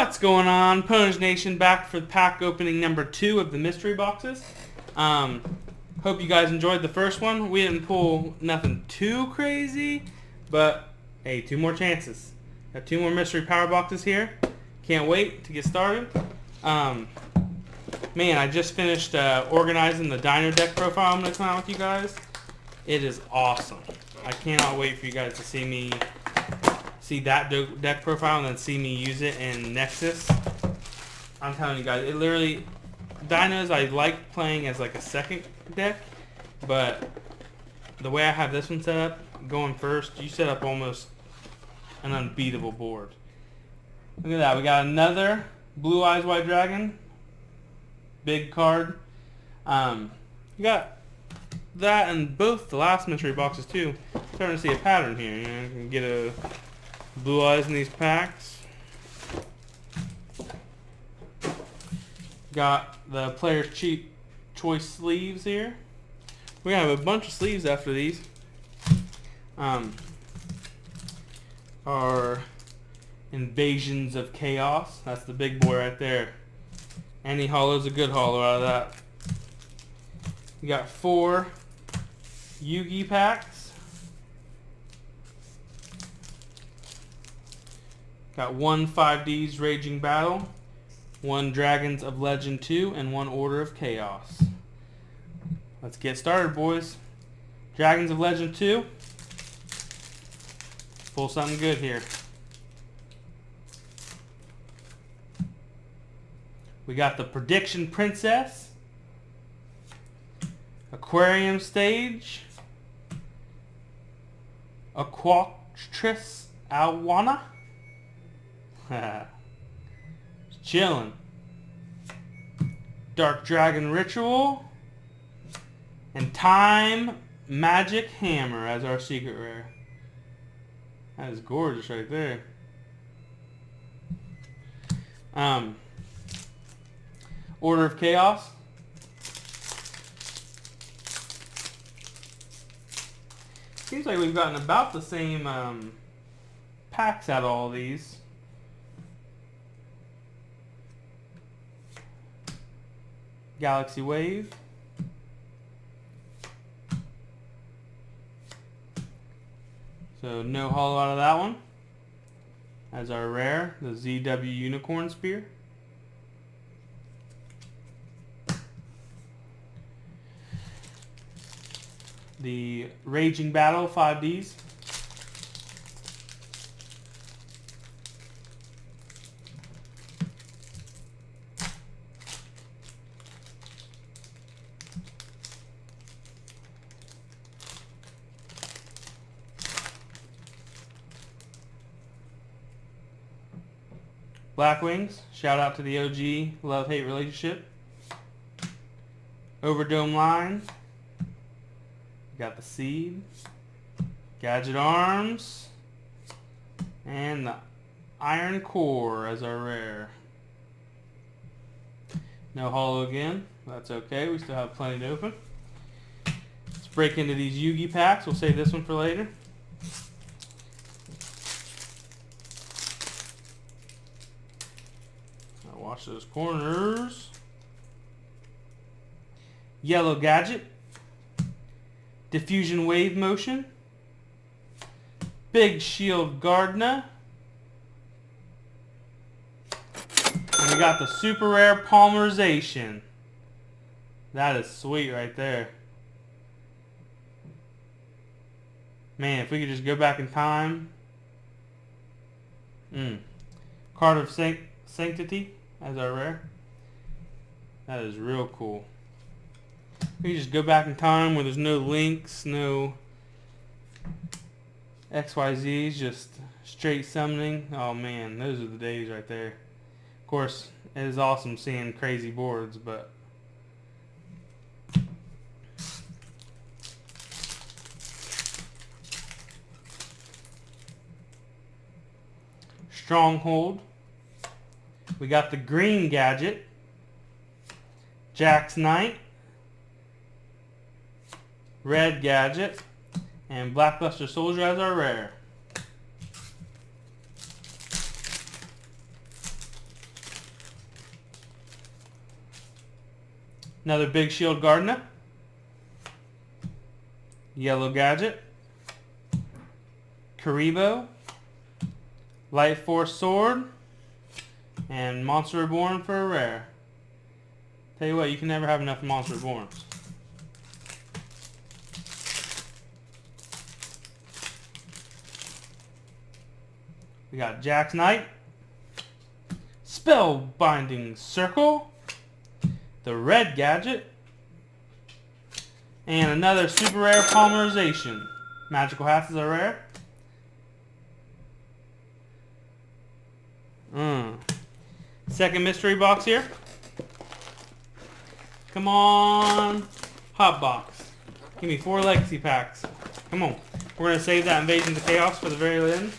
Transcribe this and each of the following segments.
What's going on, Pwnage Nation? Back for pack opening number 2 of the mystery boxes. Hope you guys enjoyed the first one. We didn't pull nothing too crazy, but hey, 2 more chances. Got 2 more mystery power boxes here. Can't wait to get started. Man, I just finished organizing the dino deck profile I'm going to come out with you guys. It is awesome. I cannot wait for you guys to see that deck profile and then see me use it in Nexus. I'm telling you guys, it literally, dinos I like playing as like a second deck, but the way I have this one set up, going first, you set up almost an unbeatable board. Look at that, we got another Blue Eyes White Dragon, big card. You got that in both the last mystery boxes too. Starting to see a pattern here. You know, you can get a Blue Eyes in these packs. Got the player's cheap choice sleeves here. We have a bunch of sleeves after these. Our Invasions of Chaos. That's the big boy right there. Any hollow's a good hollow out of that. We got 4 Yugi packs. Got 1 5D's Raging Battle, 1 Dragons of Legend 2, and 1 Order of Chaos. Let's get started, boys. Dragons of Legend 2. Pull something good here. We got the Prediction Princess, Aquarium Stage, Aquatrix Awana. Chillin'. Dark Dragon Ritual, and Time Magic Hammer as our secret rare. That is gorgeous right there. Order of Chaos. Seems like we've gotten about the same packs out of all these. Galaxy Wave. So no hollow out of that one. As our rare, the ZW Unicorn Spear. The Raging Battle 5Ds. Black Wings, shout out to the OG love-hate relationship. Overdome Line. Got the Seed. Gadget Arms. And the Iron Core as our rare. No hollow again. That's okay. We still have plenty to open. Let's break into these Yugi packs. We'll save this one for later. Watch those corners. Yellow Gadget. Diffusion Wave Motion. Big Shield Gardna. And we got the super rare Polymerization. That is sweet right there. Man, if we could just go back in time. Card of Sanctity as our rare. That is real cool. We just go back in time where there's no links, no XYZs, just straight summoning. Oh man, those are the days right there. Of course, it is awesome seeing crazy boards, but Stronghold. We got the Green Gadget, Jax Knight, Red Gadget, and Blackbuster Soldier as our rare. Another Big Shield Gardner. Yellow Gadget. Karibo. Light Force Sword. And Monster Reborn for a rare. Tell you what, you can never have enough Monster Reborns. We got Jack's Knight. Spellbinding Circle. The Red Gadget. And another super rare Polymerization. Magical Hats is a rare. Second mystery box here. Come on. Hot box. Give me 4 legacy packs. Come on. We're going to save that Invasion of Chaos for the very end.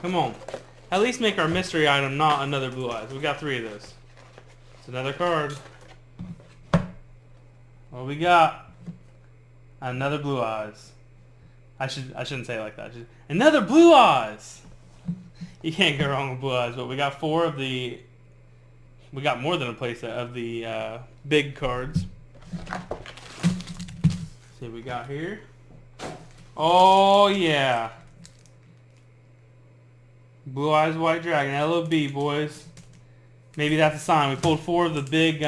Come on. At least make our mystery item not another Blue Eyes. We got 3 of those. It's another card. What we got? Another Blue Eyes. I shouldn't say it like that. Another Blue Eyes. You can't go wrong with Blue Eyes. But we got 4 of the. We got more than a playset of the big cards. See what we got here. Oh yeah. Blue Eyes White Dragon, LOB, boys. Maybe that's a sign. We pulled 4 of the big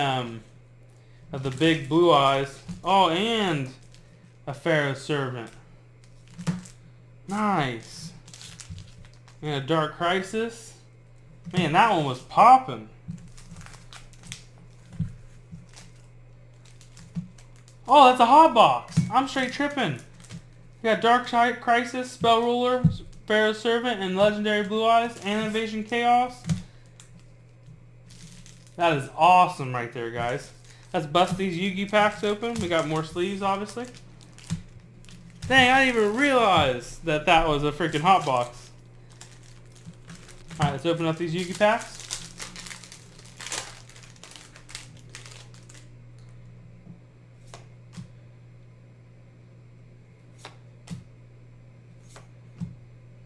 Blue Eyes. Oh, and a Pharaoh's Servant. Nice. And a Dark Crisis. Man, that one was popping. Oh, that's a hot box. I'm straight tripping. We got Dark Crisis, Spell Ruler, Pharaoh's Servant, and Legendary Blue Eyes, and Invasion Chaos. That is awesome right there, guys. Let's bust these Yu-Gi packs open. We got more sleeves, obviously. Dang, I didn't even realize that that was a freaking hot box. Alright, let's open up these Yu-Gi packs.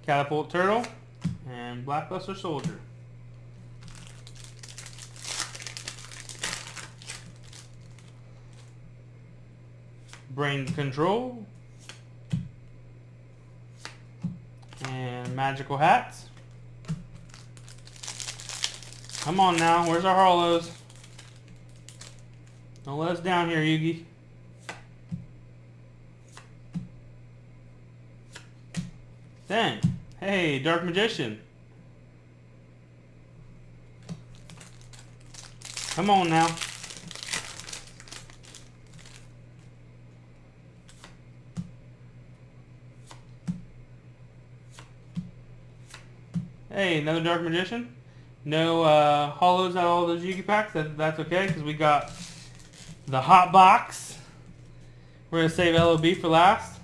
Catapult Turtle and Blackluster Soldier. Brain Control and Magical Hats. Come on now, where's our Hollows? Don't let us down here, Yugi. Dang. Hey, Dark Magician. Come on now. Hey, another Dark Magician. No hollows out of all those Yu-Gi packs. That's okay, because we got the hot box. We're going to save LOB for last.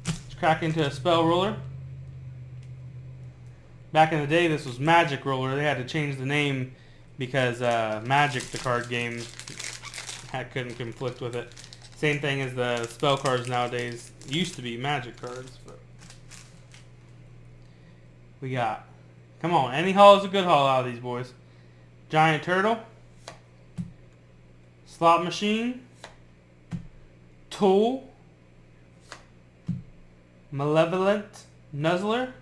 Let's crack into a Spell Ruler. Back in the day, this was Magic Roller. They had to change the name because Magic, the card game, couldn't conflict with it. Same thing as the spell cards nowadays. Used to be Magic cards. But we got, come on, any haul is a good haul out of these boys. Giant Turtle. Slot Machine. Tool. Malevolent Nuzzler.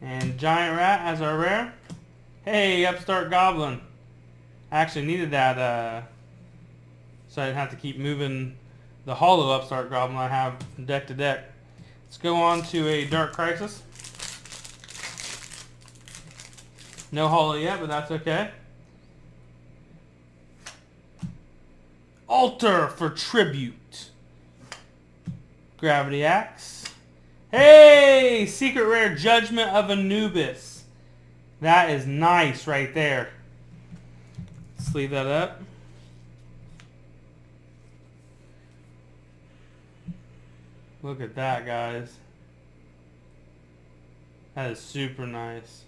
And Giant Rat as our rare. Hey, Upstart Goblin. I actually needed that so I didn't have to keep moving the hollow Upstart Goblin I have deck to deck. Let's go on to a Dark Crisis. No hollow yet, but that's okay. Altar for Tribute. Gravity Axe. Hey! Secret Rare Judgment of Anubis. That is nice right there. Let's leave that up. Look at that, guys. That is super nice.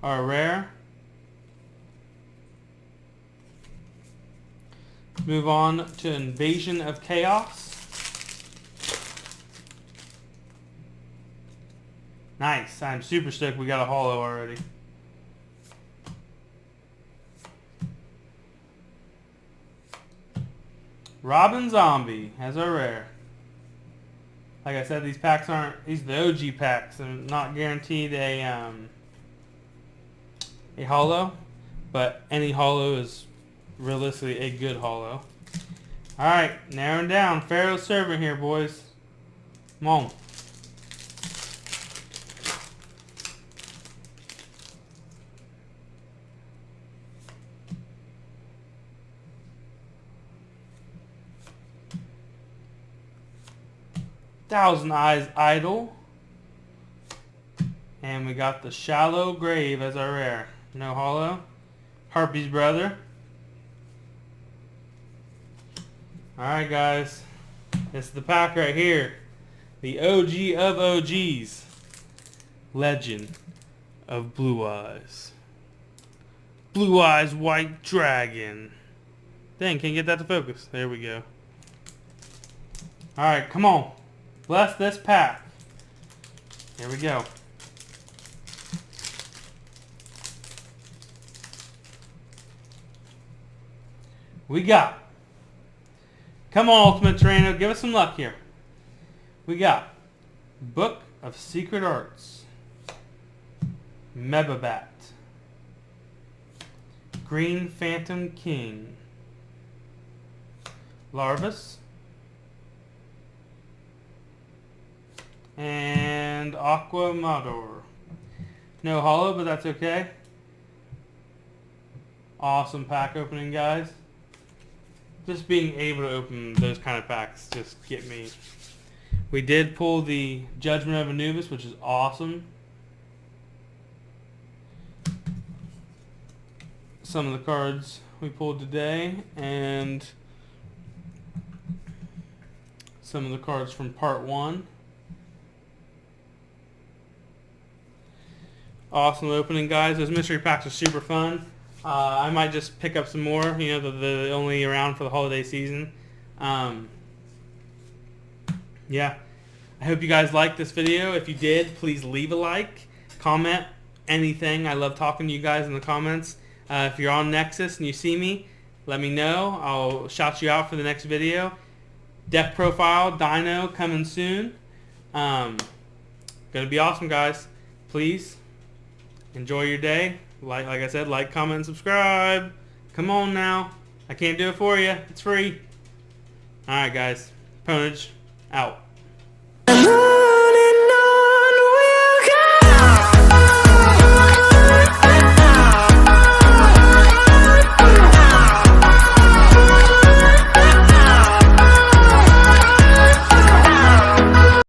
Our rare. Move on to Invasion of Chaos. Nice. I'm super stoked we got a holo already. Robin Zombie as our rare. Like I said, these packs aren't, these are the OG packs. They're not guaranteed a holo, but any holo is realistically a good holo. Alright, narrowing down. Pharaoh's Servant here, boys. Come on. Thousand Eyes Idol. And we got the Shallow Grave as our rare. No holo. Harpy's Brother. Alright guys. This is the pack right here. The OG of OGs. Legend of Blue Eyes. Blue Eyes White Dragon. Dang, can't get that to focus. There we go. Alright, come on. Bless this pack. Here we go. We got. Come on, Ultimate Terreno. Give us some luck here. We got Book of Secret Arts. Mebabat. Green Phantom King. Larvus. And Aqua Mador. No holo, but that's okay. Awesome pack opening, guys. Just being able to open those kind of packs just get me. We did pull the Judgment of Anubis, which is awesome. Some of the cards we pulled today, and some of the cards from part 1. Awesome opening, guys. Those mystery packs are super fun. I might just pick up some more. You know, the only around for the holiday season. Yeah. I hope you guys liked this video. If you did, please leave a like, comment, anything. I love talking to you guys in the comments. If you're on Nexus and you see me, let me know. I'll shout you out for the next video. Deck profile, Dino coming soon. Gonna be awesome, guys. Please enjoy your day. Like I said, like, comment, and subscribe. Come on now. I can't do it for you. It's free. Alright, guys. Ponage out.